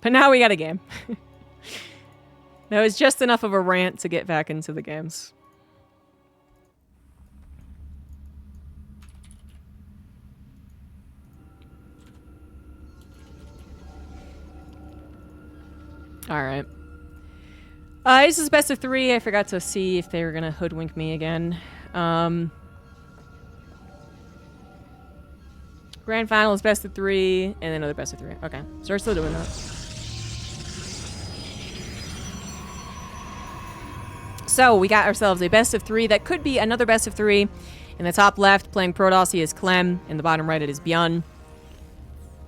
But now we got a game. That was just enough of a rant to get back into the games. Alright. This is best of 3. I forgot to see if they were gonna hoodwink me again. Grand final is best of 3, and then another best of 3. Okay, so we're still doing that. So we got ourselves a best of 3 that could be another best of 3. In the top left, playing Protoss, he is Clem. In the bottom right, it is Byun.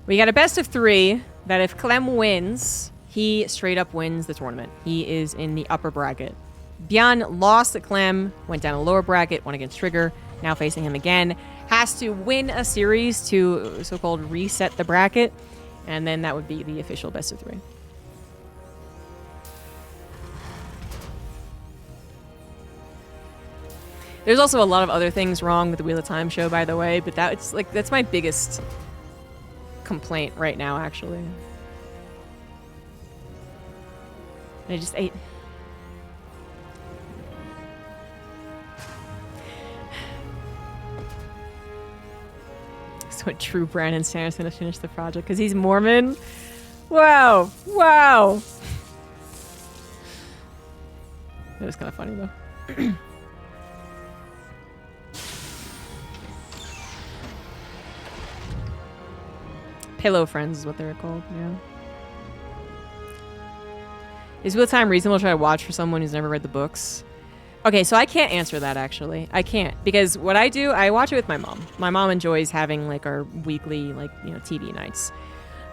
We got a best of 3 that if Clem wins, he straight up wins the tournament. He is in the upper bracket. Byun lost to Clem, went down a lower bracket, won against Trigger, now facing him again. Has to win a series to so-called reset the bracket, and then that would be the official best of 3. There's also a lot of other things wrong with the Wheel of Time show, by the way, but that's my biggest complaint right now, actually. I just ate. So true Brandon Sanderson to finish the project because he's Mormon. Wow. Wow. That was kind of funny though. Pillow friends is what they're called, yeah. Is Wheel of Time reasonable to try to watch for someone who's never read the books? Okay, so I can't answer that, actually. I can't. Because what I do, I watch it with my mom. My mom enjoys having, like, our weekly, like, you know, TV nights.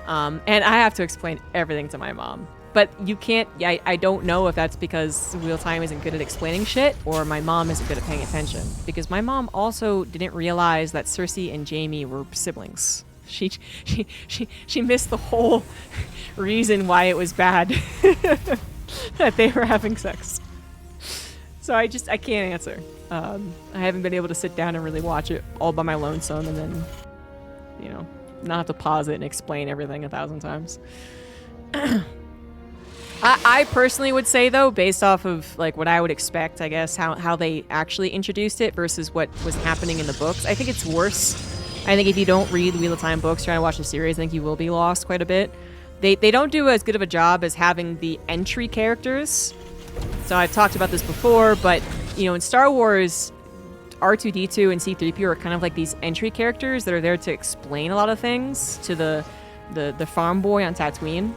And I have to explain everything to my mom. But you can't... I don't know if that's because Wheel of Time isn't good at explaining shit, or my mom isn't good at paying attention. Because my mom also didn't realize that Cersei and Jaime were siblings. She missed the whole reason why it was bad that they were having sex. So I can't answer. I haven't been able to sit down and really watch it all by my lonesome and then, you know, not have to pause it and explain everything 1,000 times. I personally would say, though, based off of like what I would expect, I guess, how they actually introduced it versus what was happening in the books, I think it's worse. I think if you don't read Wheel of Time books, trying to watch the series, I think you will be lost quite a bit. They don't do as good of a job as having the entry characters. So I've talked about this before, but, you know, in Star Wars, R2-D2 and C-3PO are kind of like these entry characters that are there to explain a lot of things to the farm boy on Tatooine.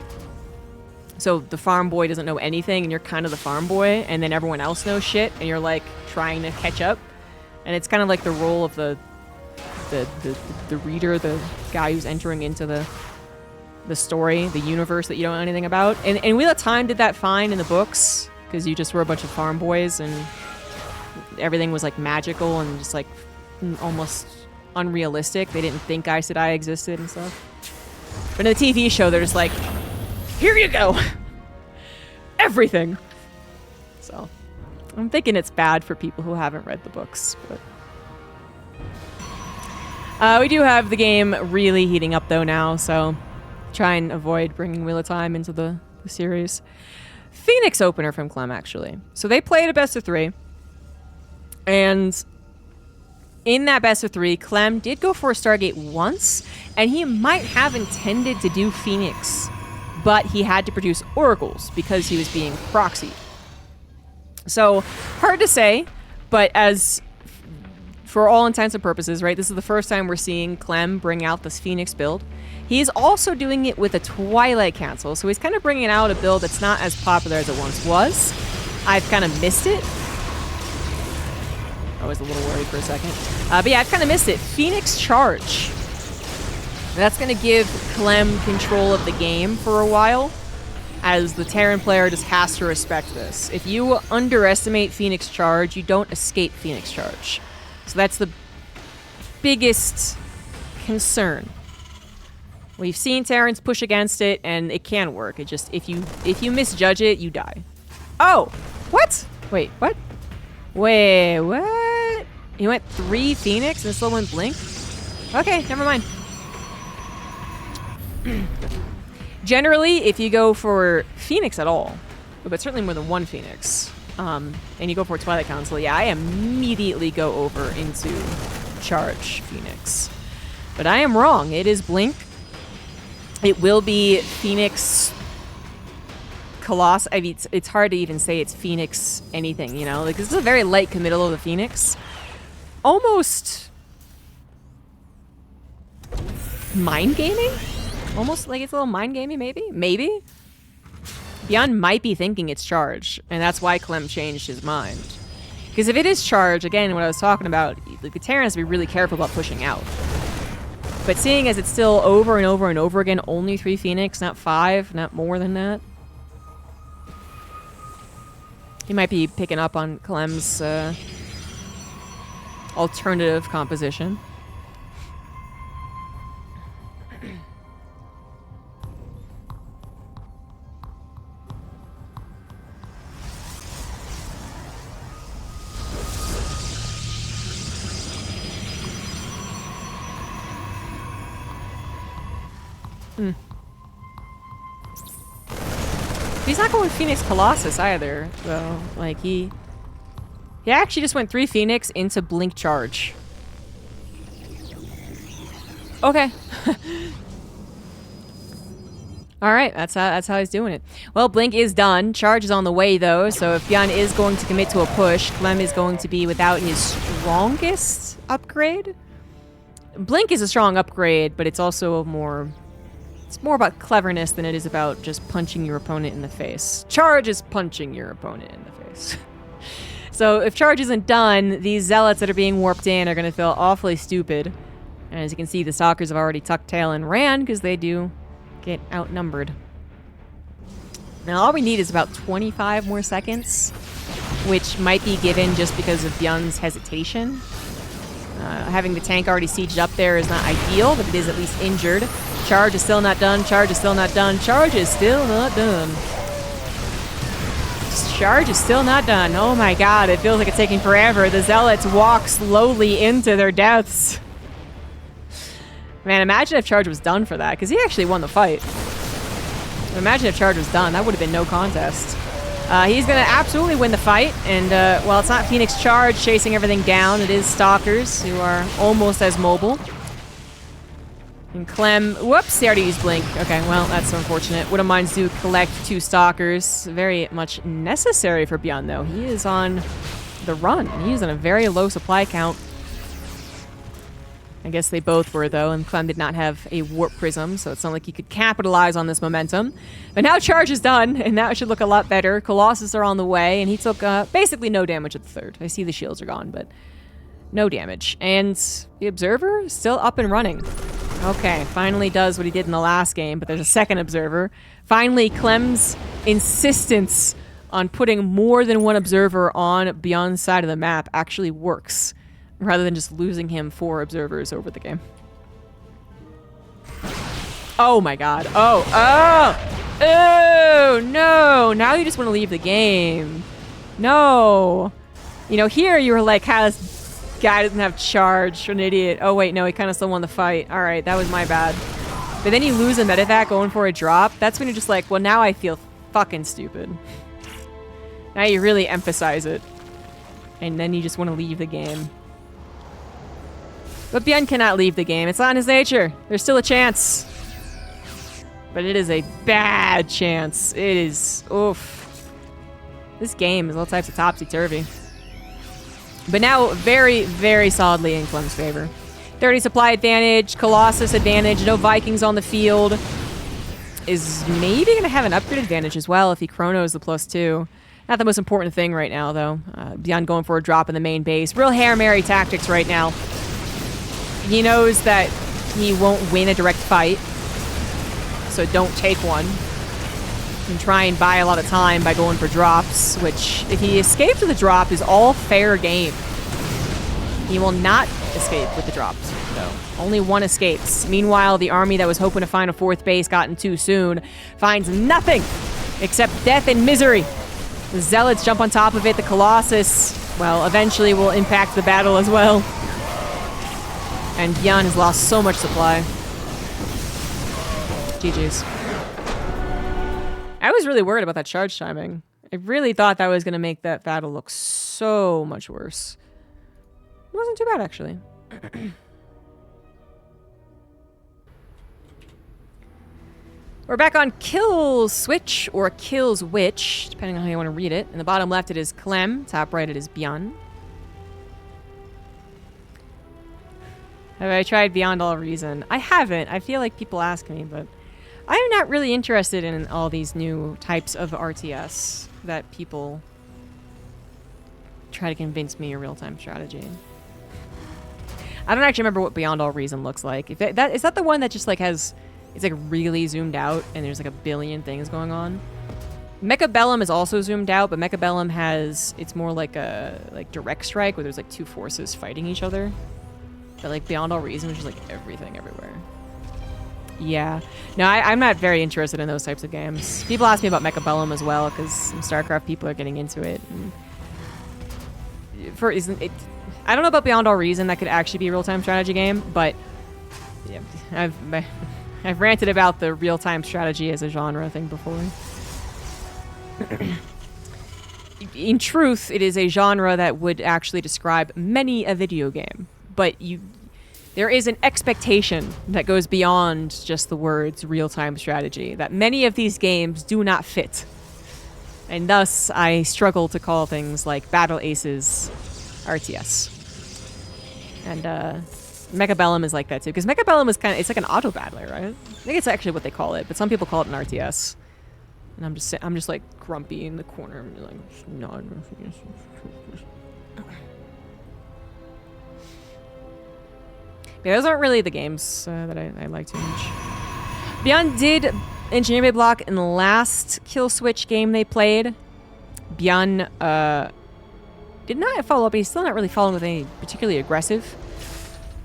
So the farm boy doesn't know anything, and you're kind of the farm boy, and then everyone else knows shit, and you're, like, trying to catch up. And it's kind of like the role of the reader, the guy who's entering into the story, the universe that you don't know anything about. And Wheel of Time did that fine in the books, because you just were a bunch of farm boys, and everything was, like, magical and just, like, almost unrealistic. They didn't think Aes Sedai existed and stuff. But in the TV show, they're just like, here you go! Everything! So, I'm thinking it's bad for people who haven't read the books, but... we do have the game really heating up, though, now, so try and avoid bringing Wheel of Time into the series. Phoenix opener from Clem, actually. So they played a best of 3, and in that best of 3, Clem did go for a Stargate once, and he might have intended to do Phoenix, but he had to produce oracles because he was being proxied. So, hard to say, but as... for all intents and purposes, right, this is the first time we're seeing Clem bring out this Phoenix build. He's also doing it with a Twilight Council, so he's kind of bringing out a build that's not as popular as it once was. I've kind of missed it. I was a little worried for a second. But yeah, I've kind of missed it. Phoenix Charge. That's going to give Clem control of the game for a while, as the Terran player just has to respect this. If you underestimate Phoenix Charge, you don't escape Phoenix Charge. So that's the biggest concern. We've seen Terrans push against it, and it can work. It just, if you misjudge it, you die. Oh! What? Wait, what? Wait, what? He went 3 Phoenix and still went Blink? Okay, never mind. Generally, if you go for Phoenix at all, but certainly more than one Phoenix, and you go for Twilight Council, yeah, I immediately go over into Charge Phoenix. But I am wrong. It is Blink. It will be Phoenix Colossus. I mean, it's hard to even say it's Phoenix anything, you know? Like, this is a very light committal of the Phoenix. Almost mind gaming? Almost like it's a little mind gaming, maybe? Maybe? Byun might be thinking it's Charge, and that's why Clem changed his mind. Because if it is Charge, again, what I was talking about, the Terran has to be really careful about pushing out. But seeing as it's still over and over and over again, only 3 Phoenix, not 5, not more than that. He might be picking up on Clem's alternative composition. He's not going Phoenix Colossus either, though. Like, he actually just went 3 Phoenix into Blink Charge. Okay. Alright, that's how he's doing it. Well, Blink is done. Charge is on the way, though, so if Byun is going to commit to a push, Clem is going to be without his strongest upgrade. Blink is a strong upgrade, but it's also more... It's more about cleverness than it is about just punching your opponent in the face. Charge is punching your opponent in the face. So if Charge isn't done, these zealots that are being warped in are going to feel awfully stupid. And as you can see, the stalkers have already tucked tail and ran because they do get outnumbered. Now all we need is about 25 more seconds, which might be given just because of Byun's hesitation. Having the tank already sieged up there is not ideal, but it is at least injured. Charge is still not done. Charge is still not done. Charge is still not done. Charge is still not done. Oh my god, it feels like it's taking forever. The zealots walk slowly into their deaths. Man, imagine if Charge was done for that, because he actually won the fight. Imagine if Charge was done. That would have been no contest. He's going to absolutely win the fight, and while it's not Phoenix Charge chasing everything down, it is Stalkers, who are almost as mobile. And Clem, whoops, he already used Blink. Okay, well, that's unfortunate. Wouldn't mind to collect 2 Stalkers. Very much necessary for Byun, though. He is on the run. He's on a very low supply count. I guess they both were, though, and Clem did not have a Warp Prism, so it's not like he could capitalize on this momentum. But now Charge is done, and now it should look a lot better. Colossus are on the way, and he took basically no damage at the third. I see the shields are gone, but no damage. And the Observer is still up and running. Okay, finally does what he did in the last game, but there's a second Observer. Finally, Clem's insistence on putting more than one Observer on Byun's side of the map actually works, rather than just losing him 4 observers over the game. Oh my god. Oh, no. Now you just want to leave the game. No. You know, here you were like, how this guy doesn't have charge, an idiot. Oh wait, no, he kind of still won the fight. All right, that was my bad. But then you lose a medevac going for a drop. That's when you're just like, well, now I feel fucking stupid. Now you really emphasize it. And then you just want to leave the game. But Byun cannot leave the game. It's not in his nature. There's still a chance. But it is a bad chance. It is... Oof. This game is all types of topsy-turvy. But now, very, very solidly in Clem's favor. 30 supply advantage, Colossus advantage, no Vikings on the field. Is maybe going to have an upgrade advantage as well if he chronos the +2. Not the most important thing right now, though. Byun going for a drop in the main base. Real Hail Mary tactics right now. He knows that he won't win a direct fight, so don't take one. And try and buy a lot of time by going for drops, which, if he escapes with a drop, is all fair game. He will not escape with the drops, though. Only one escapes. Meanwhile, the army that was hoping to find a 4th base gotten too soon finds nothing except death and misery. The Zealots jump on top of it. The Colossus, well, eventually will impact the battle as well. And Byun has lost so much supply. GG's. I was really worried about that charge timing. I really thought that was going to make that battle look so much worse. It wasn't too bad, actually. We're back on Kill Switch, or Kills Witch, depending on how you want to read it. In the bottom left, it is Clem. Top right, it is Byun. Have I tried Beyond All Reason? I haven't. I feel like people ask me, but I'm not really interested in all these new types of RTS that people try to convince me are real-time strategy. I don't actually remember what Beyond All Reason looks like. Is that the one that just like has... It's like really zoomed out and there's like a billion things going on. Mechabellum is also zoomed out, but Mechabellum has... It's more like a direct strike where there's like two forces fighting each other. But like Beyond All Reason was just like everything everywhere. Yeah. No, I'm not very interested in those types of games. People ask me about Mechabellum as well because some StarCraft people are getting into it. And I don't know about Beyond All Reason. That could actually be a real-time strategy game, but yeah, I've ranted about the real-time strategy as a genre thing before. In truth, it is a genre that would actually describe many a video game, but there is an expectation that goes beyond just the words real-time strategy that many of these games do not fit. And thus, I struggle to call things like Battle Aces RTS. And Mechabellum is like that too, because Mechabellum is it's like an auto battler, right? I think it's actually what they call it, but some people call it an RTS. And I'm just like grumpy in the corner, I'm like, no. Yeah, those aren't really the games that I like too much. Byun did Engineering Bay block in the last Kill Switch game they played. Byun did not follow up. He's still not really following with any particularly aggressive.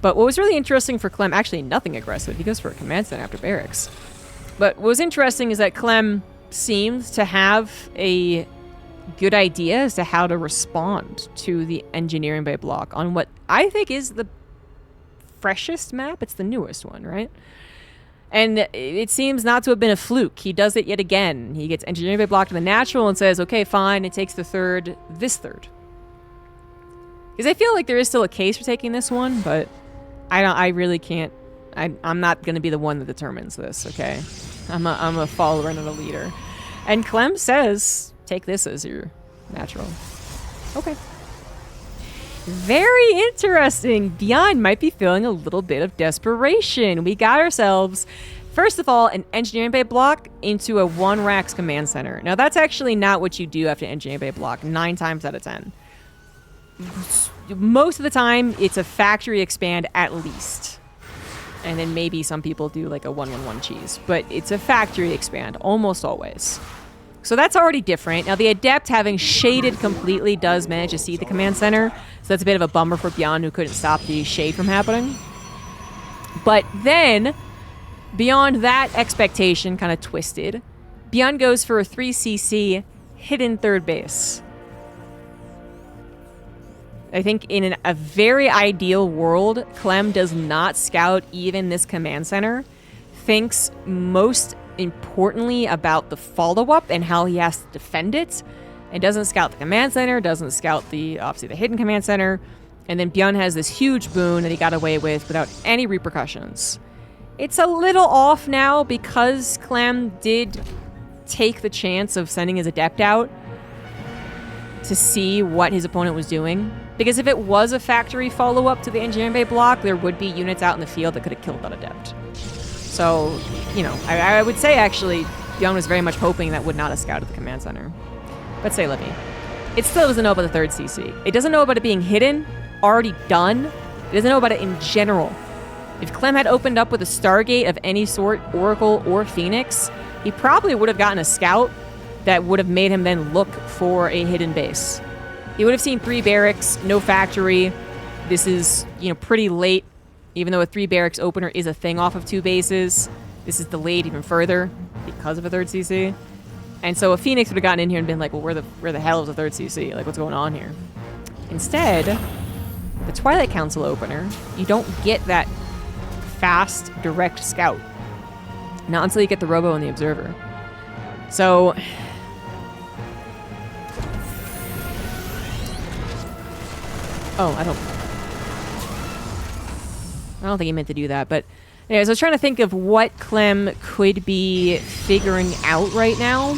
But what was really interesting for Clem, actually nothing aggressive. He goes for a command center after barracks. But what was interesting is that Clem seemed to have a good idea as to how to respond to the Engineering Bay block on what I think is the freshest map. It's the newest one, right? And it seems not to have been a fluke. He does it yet again. He gets Engineering Bay blocked in the natural and says, okay, fine, it takes the third, this third. Because I feel like there is still a case for taking this one, but I really can't. I'm not going to be the one that determines this, okay? I'm a follower and a leader. And Clem says, take this as your natural. Okay. Very interesting. Byun might be feeling a little bit of desperation. We got ourselves, first of all, an Engineering Bay block into a 1-Rax command center. Now, that's actually not what you do after Engineering Bay block 9 times out of 10. Most of the time, it's a factory expand at least. And then maybe some people do like a 1-1-1 cheese. But it's a factory expand almost always. So that's already different. Now, the Adept having shaded completely does manage to see the command center. So that's a bit of a bummer for Byun, who couldn't stop the shade from happening. But then, beyond that expectation kind of twisted, Byun goes for a 3cc hidden third base. I think in a very ideal world, Clem does not scout even this command center, thinks most importantly about the follow-up and how he has to defend it, and doesn't scout the command center, doesn't scout obviously the hidden command center, and then Byun has this huge boon that he got away with without any repercussions. It's a little off now because Clem did take the chance of sending his Adept out to see what his opponent was doing. Because if it was a factory follow-up to the Engineering Bay block, there would be units out in the field that could have killed that Adept. So, you know, I would say, actually, Byun was very much hoping that would not have scouted the command center. But say, Livy, it still doesn't know about the third CC. It doesn't know about it being hidden, already done. It doesn't know about it in general. If Clem had opened up with a Stargate of any sort, Oracle or Phoenix, he probably would have gotten a scout that would have made him then look for a hidden base. He would have seen 3 barracks, no factory. This is, you know, pretty late, even though a 3 barracks opener is a thing off of 2 bases. This is delayed even further because of a third CC. And so a Phoenix would have gotten in here and been like, well, where the hell is the third CC? Like, what's going on here? Instead, the Twilight Council opener, you don't get that fast, direct scout. Not until you get the Robo and the Observer. So... Oh, I don't think he meant to do that, but... Anyways, I was trying to think of what Clem could be figuring out right now.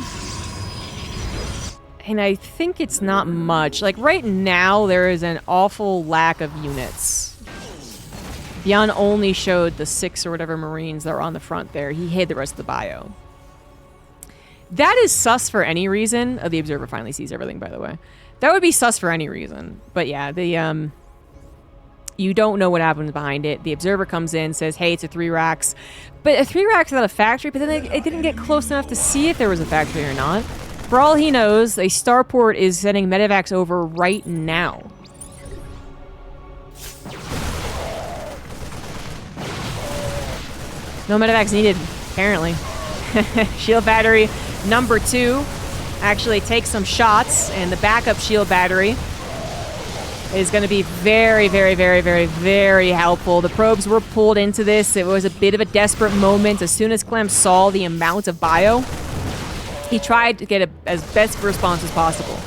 And I think it's not much. Like, right now, there is an awful lack of units. Byun only showed the 6 or whatever Marines that were on the front there. He hid the rest of the bio. That is sus for any reason. Oh, the Observer finally sees everything, by the way. That would be sus for any reason. But yeah, the, you don't know what happens behind it. The Observer comes in, says, hey, it's a 3 racks. But a 3 racks without a factory, but then it didn't get close enough to see if there was a factory or not. For all he knows, a starport is sending medevacs over right now. No medevacs needed, apparently. Shield battery number 2 actually takes some shots, and the backup shield battery is going to be very, very, very, very, very helpful. The probes were pulled into this. It was a bit of a desperate moment. As soon as Clem saw the amount of bio, he tried to get as best of a response as possible.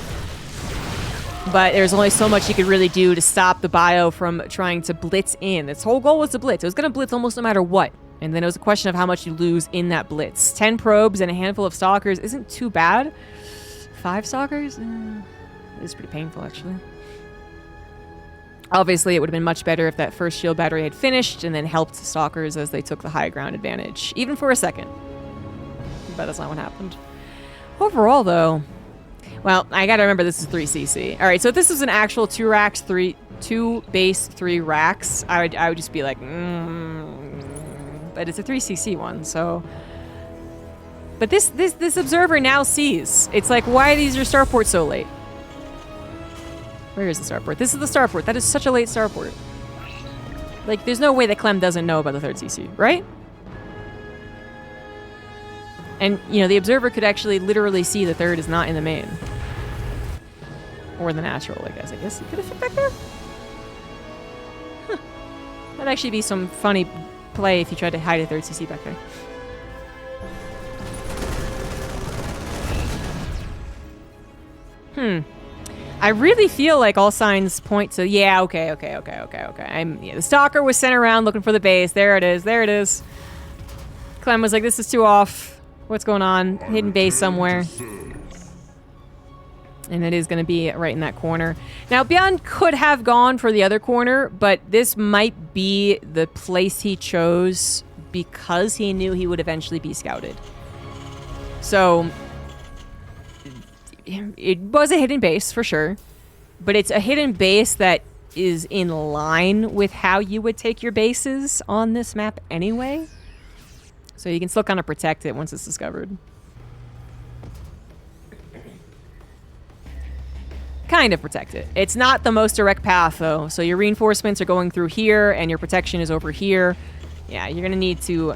But there's only so much he could really do to stop the bio from trying to blitz in. Its whole goal was to blitz. It was going to blitz almost no matter what. And then it was a question of how much you lose in that blitz. 10 probes and a handful of stalkers isn't too bad. 5 stalkers? It's pretty painful, actually. Obviously, it would have been much better if that first shield battery had finished and then helped stalkers as they took the high ground advantage, even for a second. But that's not what happened. Overall, though, well, I gotta remember this is 3cc. All right, so if this was an actual 2 racks, 2 base 3 racks, I would just be like, but it's a 3cc one, so. But this observer now sees. It's like, why are these your starports so late? Where is the starport? This is the starport. That is such a late starport. Like, there's no way that Clem doesn't know about the 3rd CC, right? And, you know, the observer could actually literally see the 3rd is not in the main. Or the natural, I guess. I guess it could have fit back there? Huh. That'd actually be some funny play if you tried to hide a 3rd CC back there. I really feel like all signs point to, yeah, okay. Yeah, the stalker was sent around looking for the base. There it is. Clem was like, this is too off. What's going on? Hidden base somewhere. And it is going to be right in that corner. Now, Byun could have gone for the other corner, but this might be the place he chose because he knew he would eventually be scouted. So it was a hidden base for sure, but it's a hidden base that is in line with how you would take your bases on this map anyway. So you can still kind of protect it once it's discovered. Kind of protect it. It's not the most direct path though, so your reinforcements are going through here and your protection is over here. Yeah, you're gonna need to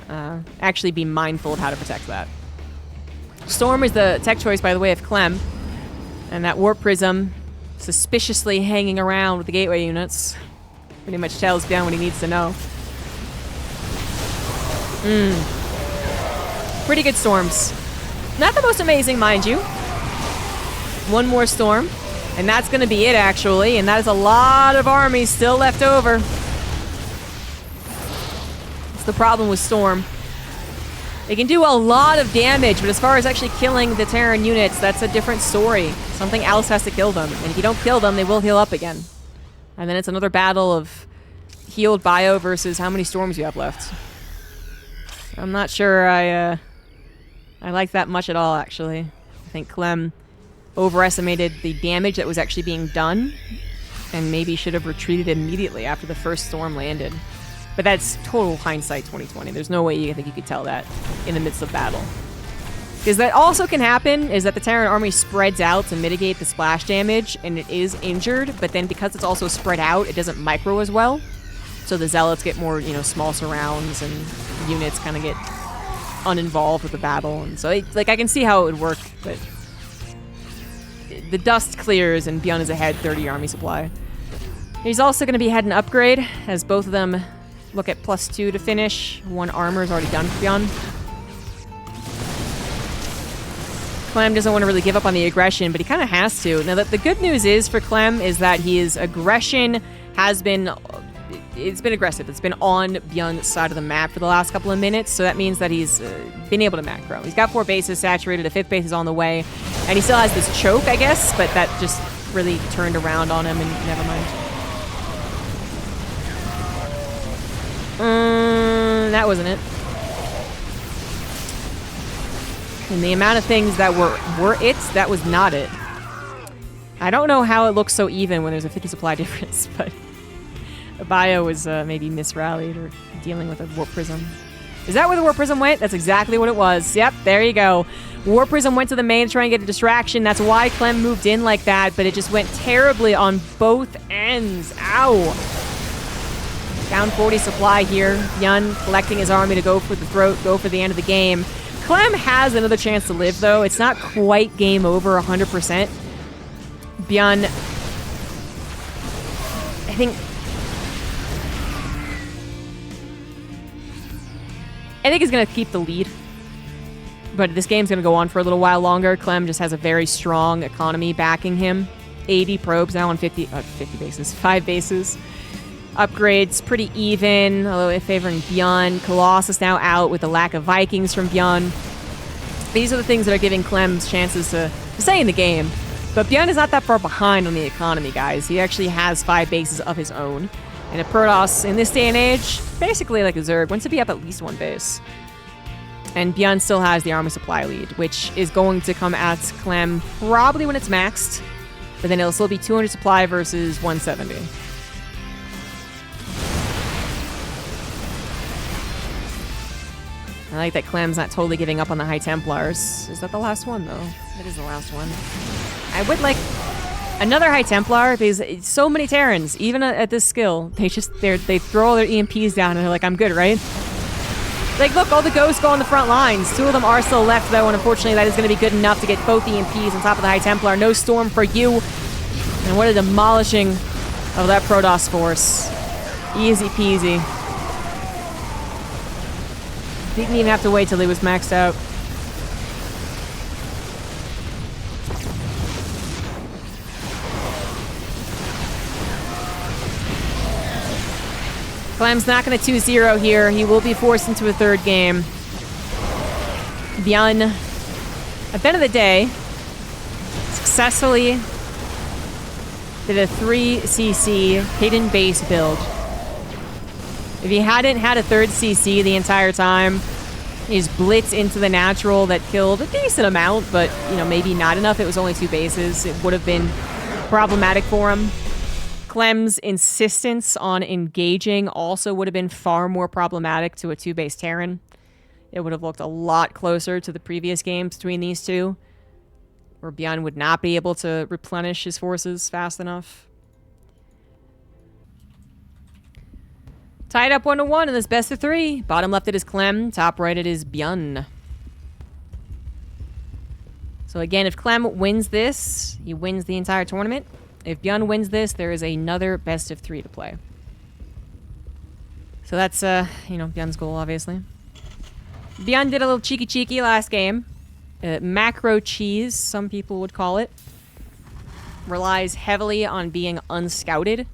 actually be mindful of how to protect that. Storm is the tech choice, by the way, of Clem. And that warp prism suspiciously hanging around with the gateway units pretty much tells Byun what he needs to know. Pretty good storms. Not the most amazing, mind you. One more storm, and that's going to be it, actually. And that is a lot of armies still left over. That's the problem with Storm. They can do a lot of damage, but as far as actually killing the Terran units, that's a different story. Something else has to kill them. And if you don't kill them, they will heal up again. And then it's another battle of healed bio versus how many storms you have left. I'm not sure I like that much at all, actually. I think Clem overestimated the damage that was actually being done and maybe should have retreated immediately after the first storm landed. But that's total hindsight 2020. There's no way you think you could tell that in the midst of battle. Because that also can happen is that the Terran army spreads out to mitigate the splash damage and it is injured, but then because it's also spread out, it doesn't micro as well. So the Zealots get more, you know, small surrounds and units kind of get uninvolved with the battle. And so, like, I can see how it would work, but the dust clears and Byun is ahead 30 army supply. He's also going to be ahead an upgrade as both of them look at +2 to finish. One armor is already done for Byun. Clem doesn't want to really give up on the aggression, but he kind of has to. Now, the good news is for Clem is that his aggression has been... It's been aggressive. It's been on Byun's side of the map for the last couple of minutes, so that means that he's been able to macro. He's got 4 bases saturated, a 5th base is on the way, and he still has this choke, I guess, but that just really turned around on him, and never mind. That wasn't it. And the amount of things that were it, that was not it. I don't know how it looks so even when there's a 50 supply difference, but Bio was maybe misrallied or dealing with a Warp Prism. Is that where the Warp Prism went? That's exactly what it was. Yep, there you go. Warp Prism went to the main to try and get a distraction. That's why Clem moved in like that, but it just went terribly on both ends. Ow. Down 40 supply here. Byun collecting his army to go for the throat, go for the end of the game. Clem has another chance to live, though. It's not quite game over 100%. Byun, I think he's going to keep the lead. But this game's going to go on for a little while longer. Clem just has a very strong economy backing him. 80 probes now on 50 bases. 5 bases. Upgrades pretty even, although favoring Byun. Colossus now out with the lack of Vikings from Byun. These are the things that are giving Clem's chances to stay in the game. But Byun is not that far behind on the economy, guys. He actually has 5 bases of his own. And a Protoss in this day and age, basically like a Zerg, wants to be up at least 1 base. And Byun still has the army supply lead, which is going to come at Clem probably when it's maxed. But then it'll still be 200 supply versus 170. I like that Clem's not totally giving up on the High Templars. Is that the last one, though? That is the last one. I would like another High Templar, because so many Terrans, even at this skill, they throw all their EMPs down and they're like, I'm good, right? Like, look, all the ghosts go on the front lines. 2 of them are still left, though, and unfortunately that is going to be good enough to get both EMPs on top of the High Templar. No Storm for you. And what a demolishing of that Protoss force. Easy peasy. Didn't even have to wait till he was maxed out. Clem's not going to 2-0 here. He will be forced into a 3rd game. Byun, at the end of the day, successfully did a 3cc hidden base build. If he hadn't had a 3rd CC the entire time, he's blitzed into the natural that killed a decent amount, but, you know, maybe not enough. It was only 2 bases. It would have been problematic for him. Clem's insistence on engaging also would have been far more problematic to a 2-base Terran. It would have looked a lot closer to the previous games between these two, where Byun would not be able to replenish his forces fast enough. Tied up 1-1 in this best of 3. Bottom left it is Clem. Top right it is Byun. So again, if Clem wins this, he wins the entire tournament. If Byun wins this, there is another best of 3 to play. So that's, you know, Byun's goal, obviously. Byun did a little cheeky last game. Macro cheese, some people would call it. Relies heavily on being unscouted.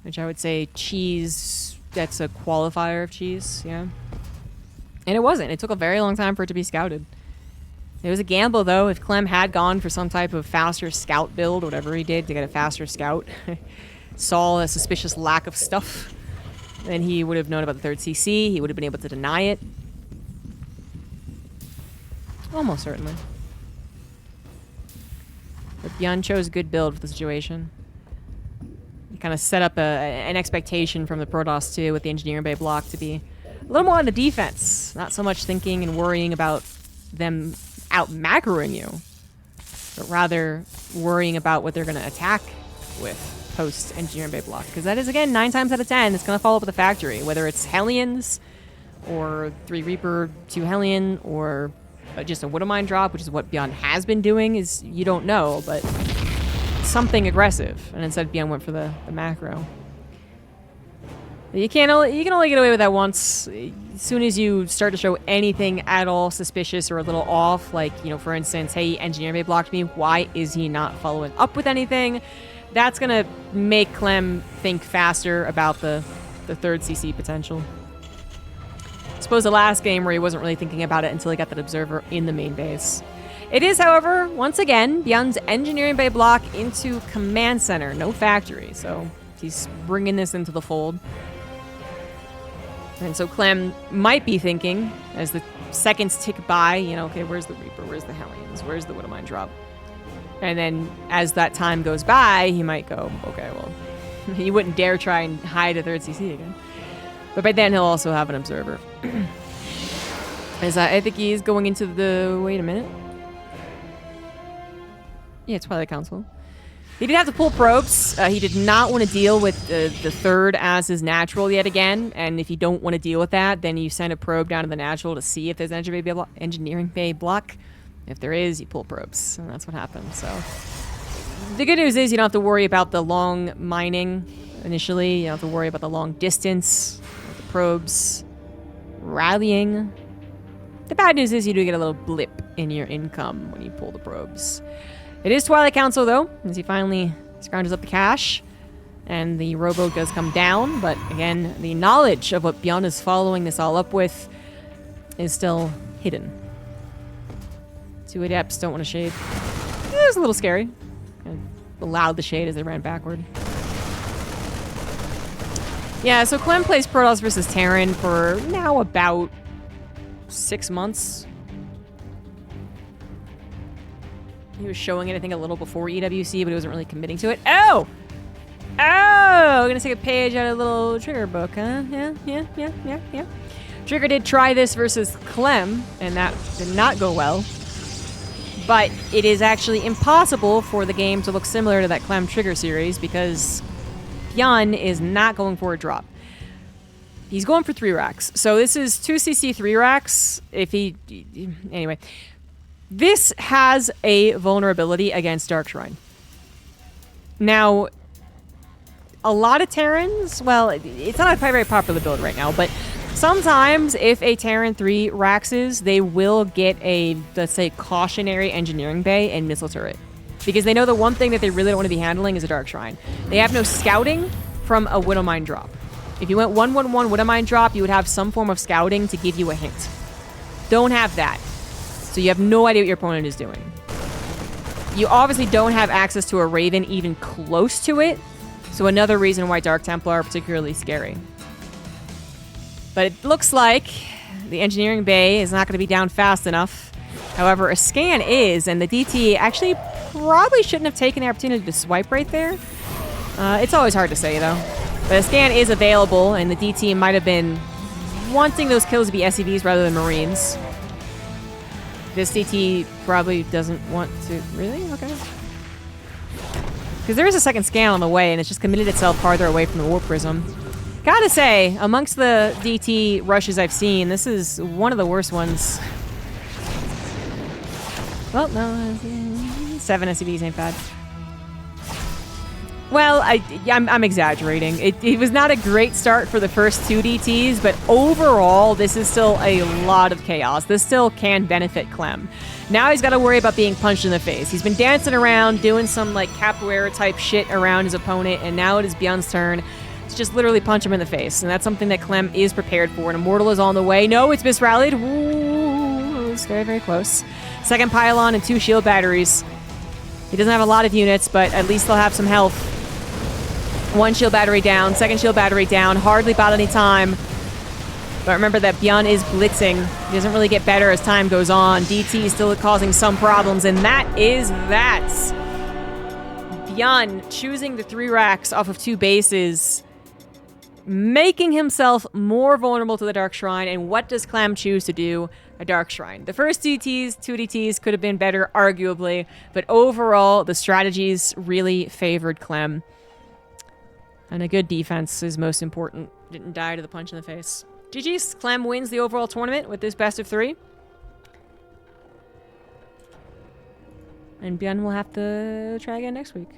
Which I would say cheese, that's a qualifier of cheese, yeah. And it wasn't. It took a very long time for it to be scouted. It was a gamble, though. If Clem had gone for some type of faster scout build, whatever he did to get a faster scout, saw a suspicious lack of stuff, then he would have known about the 3rd CC. He would have been able to deny it. Almost certainly. But Byun chose a good build for the situation. He kind of set up an expectation from the Protoss, too, with the Engineering Bay block to be a little more on the defense. Not so much thinking and worrying about them out-macroing you, but rather worrying about what they're going to attack with post-Engineering Bay block. Because that is, again, 9 times out of 10, it's going to follow up with the factory. Whether it's Hellions, or 3 Reaper, 2 Hellion, or just a Widowmine drop, which is what Byun has been doing, is you don't know, but something aggressive. And instead, Byun went for the macro. You can only get away with that once. as soon as you start to show anything at all suspicious or a little off, like, you know, for instance, hey, engineering bay blocked me, why is he not following up with anything? That's going to make Clem think faster about the third CC potential. I suppose the last game where he wasn't really thinking about it until he got that observer in the main base. It is, however, once again, Byun's engineering bay block into command center, no factory. So he's bringing this into the fold. And so Clem might be thinking, as the seconds tick by, you know, okay, where's the Reaper? Where's the Hellions? Where's the Widowmine drop? And then as that time goes by, he might go, okay, well, he wouldn't dare try and hide a third CC again. But by then, he'll also have an observer. As I think he's going into the... Wait a minute. Yeah, Twilight Council. He did have to pull probes. He did not want to deal with the third as his natural yet again. And if you don't want to deal with that, then you send a probe down to the natural to see if there's engineering bay block. If there is, you pull probes. And that's what happened. So the good news is you don't have to worry about the long mining initially. You don't have to worry about the long distance, the probes, rallying. The bad news is you do get a little blip in your income when you pull the probes. It is Twilight Council, though, as he finally scrounges up the cash. And the rowboat does come down, but again, the knowledge of what Byun is following this all up with is still hidden. 2 adepts don't want to shade. It was a little scary. Kind of allowed the shade as they ran backward. Yeah, so Clem plays Protoss versus Terran for now about 6 months. He was showing it, I think, a little before EWC, but he wasn't really committing to it. Oh! Oh! We're gonna take a page out of the little Trigger book, huh? Yeah. Trigger did try this versus Clem, and that did not go well. But it is actually impossible for the game to look similar to that Clem Trigger series because Byun is not going for a drop. He's going for 3 racks. So this is 2cc 3 racks. Anyway. This has a vulnerability against Dark Shrine. Now, a lot of Terrans, well, it's not a very popular build right now, but sometimes if a Terran 3 raxes, they will get a, let's say, cautionary engineering bay and missile turret. Because they know the one thing that they really don't want to be handling is a Dark Shrine. They have no scouting from a Widowmine drop. If you went 1-1-1 Widowmine drop, you would have some form of scouting to give you a hint. Don't have that. So you have no idea what your opponent is doing. You obviously don't have access to a Raven even close to it. So another reason why Dark Templar are particularly scary. But it looks like the engineering bay is not going to be down fast enough. However, a scan is, and the DT actually probably shouldn't have taken the opportunity to swipe right there. It's always hard to say, though. But a scan is available, and the DT might have been wanting those kills to be SCVs rather than Marines. This DT probably doesn't want to... Really? Okay. Because there is a second scan on the way, and it's just committed itself farther away from the Warp Prism. Gotta say, amongst the DT rushes I've seen, this is one of the worst ones. Well, no. 7 SCVs ain't bad. Well, I'm exaggerating. It was not a great start for the first 2 DTs, but overall, this is still a lot of chaos. This still can benefit Clem. Now he's got to worry about being punched in the face. He's been dancing around, doing some like capoeira type shit around his opponent, and now it is Byun's turn to just literally punch him in the face. And that's something that Clem is prepared for. An Immortal is on the way. No, it's misrallied. Ooh, it's very, very close. Second pylon and 2 shield batteries. He doesn't have a lot of units, but at least they'll have some health. 1 shield battery down, 2nd shield battery down, hardly bought any time. But remember that Byun is blitzing. He doesn't really get better as time goes on. DT is still causing some problems, and that is that. Byun choosing the 3 racks off of 2 bases, making himself more vulnerable to the Dark Shrine. And what does Clem choose to do? A Dark Shrine. The first 2 DTs could have been better, arguably, but overall, the strategies really favored Clem. And a good defense is most important. Didn't die to the punch in the face. GG's. Clem wins the overall tournament with this best of 3. And Byun will have to try again next week.